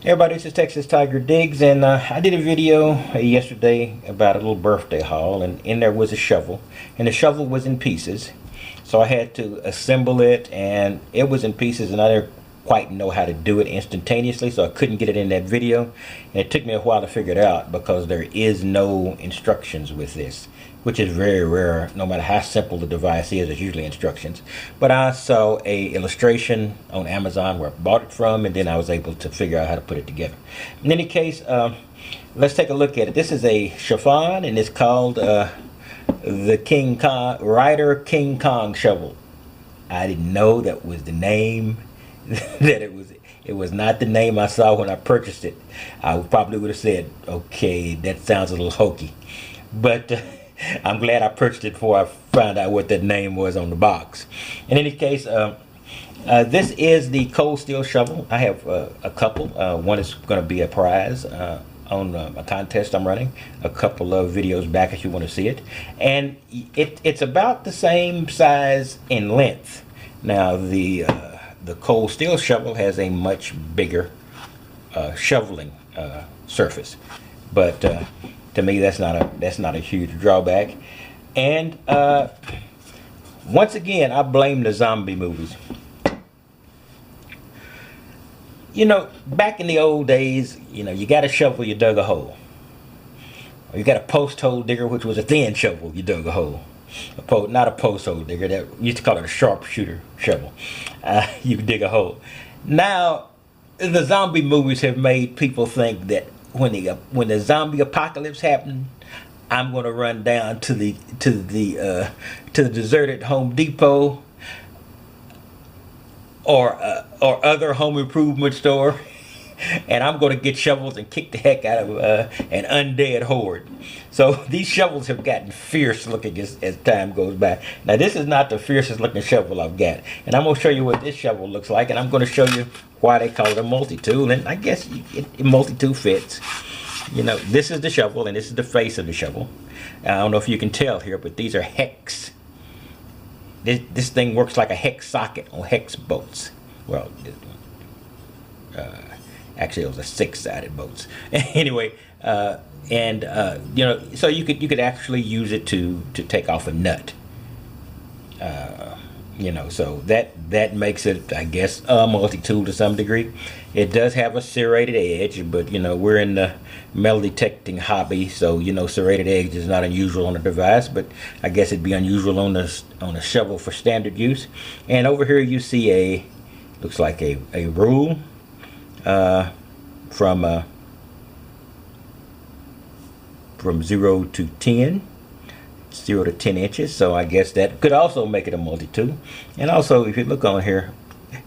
Everybody, this is Texas Tiger Diggs, and I did a video yesterday about a little birthday haul, and in there was a shovel, and the shovel was in pieces, so I had to assemble it, and it was in pieces, and I didn't quite know how to do it instantaneously, so I couldn't get it in that video, and it took me a while to figure it out because there is no instructions with this, which is very rare. No matter how simple the device is, there's usually instructions. But I saw a illustration on Amazon where I bought it from, and then I was able to figure out how to put it together. In any case, let's take a look at it. This is a chiffon, and it's called the King Kong Shovel. I didn't know that was the name. That it was not the name I saw when I purchased it. I probably would have said, okay, that sounds a little hokey, but I'm glad I purchased it before I found out what that name was on the box. In any case, this is the cold steel shovel. I have a couple. One is going to be a prize on a contest I'm running a couple of videos back if you want to see it. And it's about the same size in length. Now the cold steel shovel has a much bigger shoveling surface, but to me that's not a huge drawback. And once again, I blame the zombie movies. You know, back in the old days, you know, you got a shovel, you dug a hole. Or you got a post hole digger, which was a thin shovel, you dug a hole. Not a post hole digger, that used to call it a sharpshooter shovel. You could dig a hole. Now, the zombie movies have made people think that when the zombie apocalypse happened, I'm going to run down to the deserted Home Depot or other home improvement store, and I'm going to get shovels and kick the heck out of an undead horde. So these shovels have gotten fierce looking as time goes by. Now this is not the fiercest looking shovel I've got, and I'm going to show you what this shovel looks like, and I'm going to show you why they call it a multi-tool, and I guess multi-tool fits. You know, this is the shovel, and this is the face of the shovel. I don't know if you can tell here, but these are hex. This thing works like a hex socket on hex bolts. Well, actually, it was a six-sided bolts. Anyway, you know, so you could actually use it to take off a nut. You know, so that makes it, I guess, a multi-tool to some degree. It does have a serrated edge, but you know, we're in the metal detecting hobby, so you know, serrated edge is not unusual on a device, but I guess it'd be unusual on a shovel for standard use. And over here you see looks like a rule from 0 to 10. 0 to 10 inches, so I guess that could also make it a multi-tool. And also, if you look on here,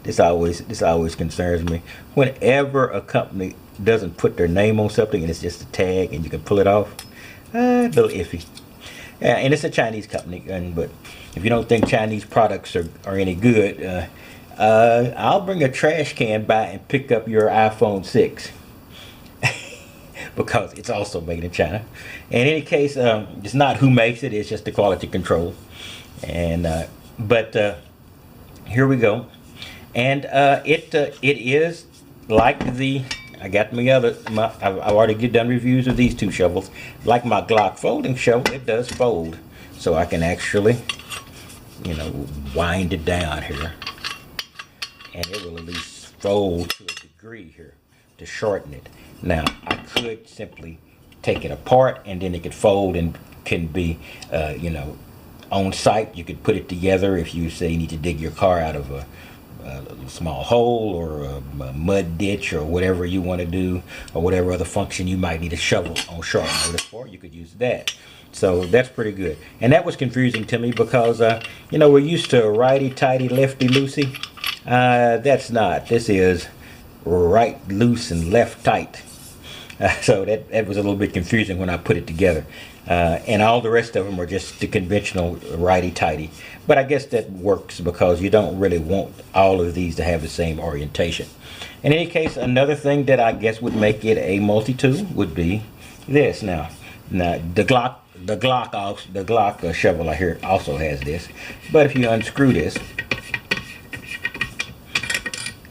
this always concerns me. Whenever a company doesn't put their name on something and it's just a tag and you can pull it off, a little iffy. And it's a Chinese company, but if you don't think Chinese products are any good, I'll bring a trash can by and pick up your iPhone 6. Because it's also made in China. In any case, it's not who makes it, it's just the quality control. And but here we go. And it is like I got I've already done reviews of these two shovels. Like my Glock folding shovel, it does fold. So I can actually, you know, wind it down here. And it will at least fold to a degree here to shorten it. Now, I could simply take it apart and then it could fold and can be, you know, on site. You could put it together if you say you need to dig your car out of a small hole or a mud ditch or whatever you want to do, or whatever other function you might need a shovel on short notice for. You could use that. So that's pretty good. And that was confusing to me because, you know, we're used to righty-tighty, lefty-loosey. That's not. This is right loose and left tight. So that was a little bit confusing when I put it together. And all the rest of them are just the conventional righty-tighty. But I guess that works because you don't really want all of these to have the same orientation. In any case, another thing that I guess would make it a multi-tool would be this. Now the Glock shovel I hear also has this. But if you unscrew this,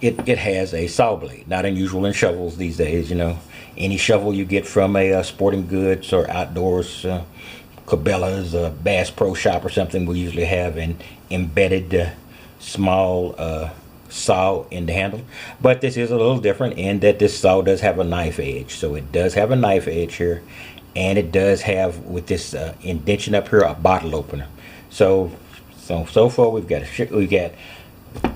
it has a saw blade. Not unusual in shovels these days. You know, any shovel you get from a sporting goods or outdoors, Cabela's, Bass Pro Shop or something, will usually have an embedded small saw in the handle. But this is a little different in that this saw does have a knife edge. So it does have a knife edge here, and it does have, with this indentation up here, a bottle opener. So far we've got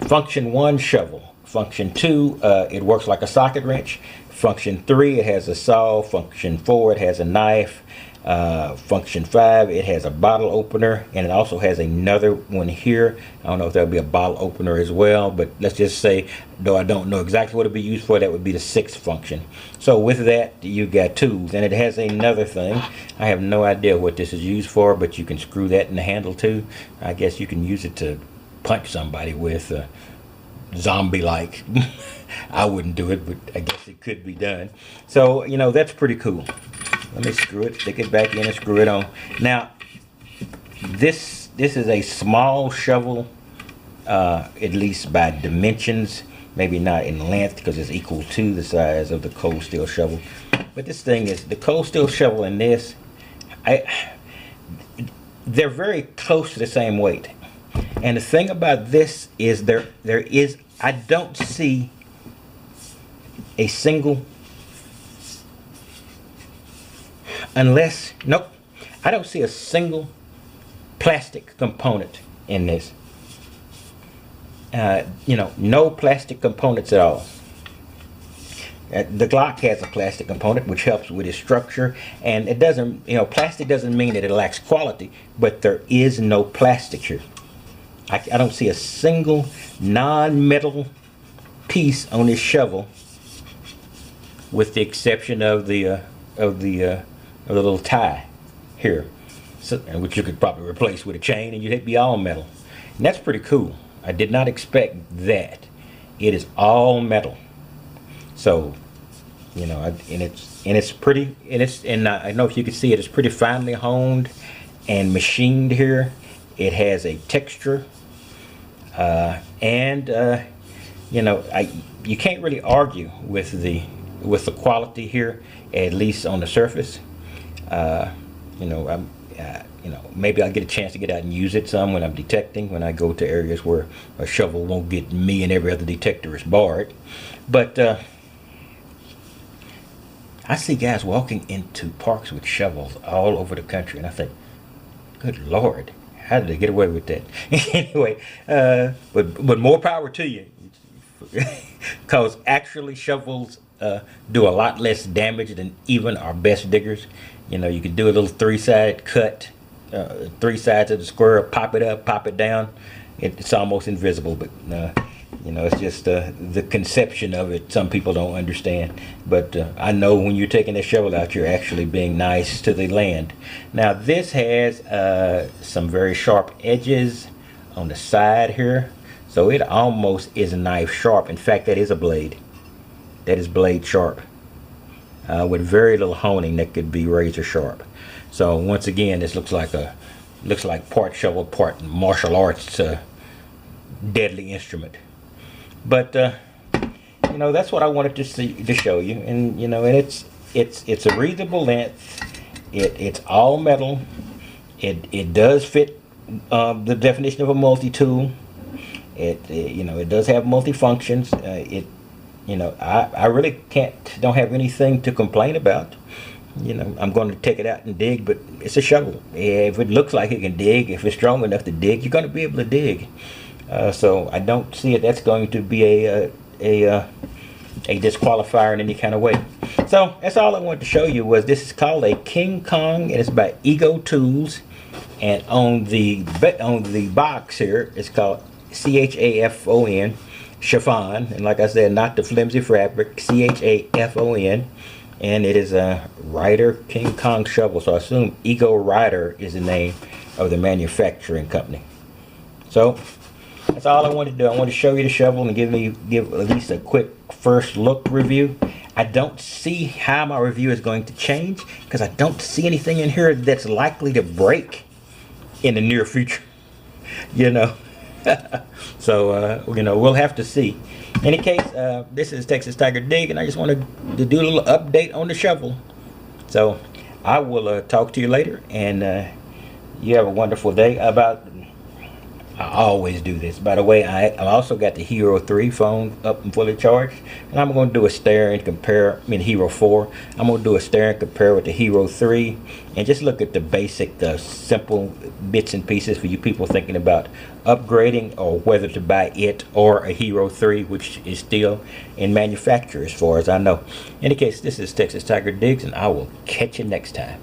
function 1, shovel. Function 2, it works like a socket wrench. Function 3, it has a saw. Function 4, it has a knife. Function 5, it has a bottle opener, and it also has another one here. I don't know if there'll be a bottle opener as well, but let's just say, though I don't know exactly what it'll be used for, that would be the 6th function. So with that, you got tools, and it has another thing. I have no idea what this is used for, but you can screw that in the handle too. I guess you can use it to punch somebody with, zombie-like. I wouldn't do it, but I guess it could be done. So, you know, that's pretty cool. Let me screw it, stick it back in and screw it on. Now, this is a small shovel, at least by dimensions. Maybe not in length because it's equal to the size of the cold steel shovel. But this thing is, the cold steel shovel and this, they're very close to the same weight. And the thing about this is I don't see a single, nope, I don't see a single plastic component in this. You know, no plastic components at all. The Glock has a plastic component which helps with its structure, and it doesn't, you know, plastic doesn't mean that it lacks quality, but there is no plastic here. I don't see a single non-metal piece on this shovel, with the exception of the little tie here, so, which you could probably replace with a chain, and you'd be all metal. And that's pretty cool. I did not expect that. It is all metal. So, you know, it's pretty, and I know if you can see it, it's pretty finely honed and machined here. It has a texture, and you know, you can't really argue with the quality here, at least on the surface. You know, you know, maybe I'll get a chance to get out and use it some when I'm detecting, when I go to areas where a shovel won't get me and every other detector is barred. But I see guys walking into parks with shovels all over the country, and I think, good Lord, how did they get away with that? Anyway, but more power to you, because actually shovels do a lot less damage than even our best diggers. You know, you can do a little 3-side cut, 3 sides of the square, pop it up, pop it down. It's almost invisible, but you know, it's just the conception of it. Some people don't understand, but I know when you're taking the shovel out, you're actually being nice to the land. Now, this has some very sharp edges on the side here, so it almost is knife sharp. In fact, that is a blade. That is blade sharp, with very little honing. That could be razor sharp. So once again, this looks like part shovel, part martial arts deadly instrument. But you know, that's what I wanted to show you, and you know, and it's a reasonable length. It's all metal. It does fit the definition of a multi-tool. You know, it does have multi-functions. You know, I really don't have anything to complain about. You know, I'm going to take it out and dig, but it's a shovel. If it looks like it can dig, if it's strong enough to dig, you're going to be able to dig. So I don't see it. That's going to be a disqualifier in any kind of way. So that's all I wanted to show you. Was this is called a King Kong, and it's by Ego Tools, and on the box here it's called Chafon, Chafon, and like I said, not the flimsy fabric, Chafon, and it is a Rider King Kong shovel. So I assume Ego Rider is the name of the manufacturing company. So that's all I wanted to do. I want to show you the shovel and give at least a quick first look review. I don't see how my review is going to change, because I don't see anything in here that's likely to break in the near future. You know, So you know, we'll have to see. In any case, this is Texas Tiger Dig, and I just wanted to do a little update on the shovel. So I will talk to you later, and you have a wonderful day. I always do this. By the way, I also got the Hero 3 phone up and fully charged, and I'm going to do a stare and compare. I mean, Hero 4. I'm going to do a stare and compare with the Hero 3, and just look at the basic, the simple bits and pieces for you people thinking about upgrading or whether to buy it or a Hero 3, which is still in manufacture as far as I know. In any case, this is Texas Tiger Digs, and I will catch you next time.